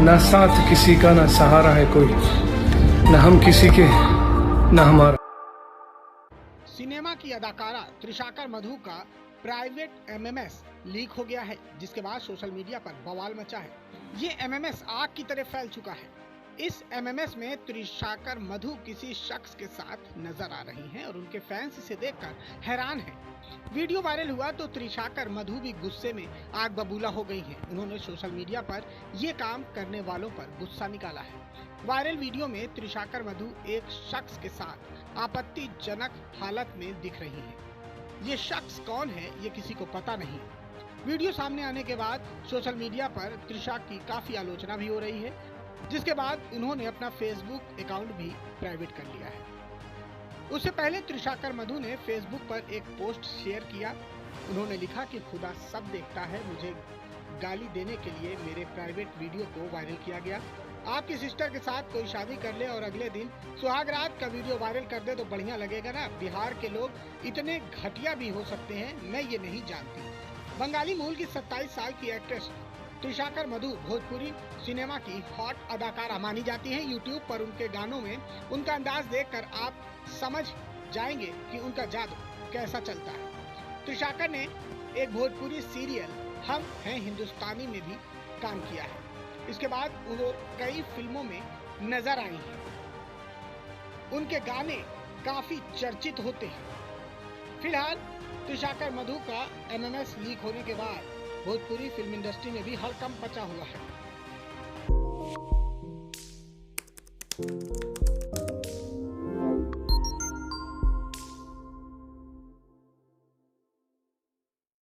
ना साथ किसी का ना सहारा है कोई, ना हम किसी के ना हमारा। सिनेमा की अदाकारा त्रिशाकर मधु का प्राइवेट एमएमएस लीक हो गया है, जिसके बाद सोशल मीडिया पर बवाल मचा है। ये एमएमएस आग की तरह फैल चुका है। इस एमएमएस में त्रिशाकर मधु किसी शख्स के साथ नजर आ रही हैं और उनके फैंस इसे देखकर हैरान हैं। वीडियो वायरल हुआ तो त्रिशाकर मधु भी गुस्से में आग बबूला हो गई हैं। उन्होंने सोशल मीडिया पर ये काम करने वालों पर गुस्सा निकाला है। वायरल वीडियो में त्रिशाकर मधु एक शख्स के साथ आपत्तिजनक हालत में दिख रही हैं। ये शख्स कौन है ये किसी को पता नहीं। वीडियो सामने आने के बाद सोशल मीडिया पर त्रिशा की काफी आलोचना भी हो रही है, जिसके बाद उन्होंने अपना फेसबुक अकाउंट भी प्राइवेट कर लिया है। उससे पहले त्रिशाकर मधु ने फेसबुक पर एक पोस्ट शेयर किया। उन्होंने लिखा कि खुदा सब देखता है, मुझे गाली देने के लिए मेरे प्राइवेट वीडियो को वायरल किया गया। आपकी सिस्टर के साथ कोई शादी कर ले और अगले दिन सुहागरात का वीडियो वायरल कर दे तो बढ़िया लगेगा ना। बिहार के लोग इतने घटिया भी हो सकते हैं, मैं ये नहीं जानती। बंगाली मूल की 27 साल की एक्ट्रेस त्रिशाकर मधु भोजपुरी सिनेमा की हॉट अदाकारा मानी जाती हैं। यूट्यूब पर उनके गानों में उनका अंदाज देखकर आप समझ जाएंगे कि उनका जादू कैसा चलता है। त्रिशाकर ने एक भोजपुरी सीरियल हम हैं हिंदुस्तानी में भी काम किया है। इसके बाद वो कई फिल्मों में नजर आई हैं। उनके गाने काफी चर्चित होते हैं। फिलहाल त्रिशाकर मधु का एमएमएस लीक होने के बाद भोजपुरी फिल्म इंडस्ट्री में भी हड़कंप मचा हुआ है।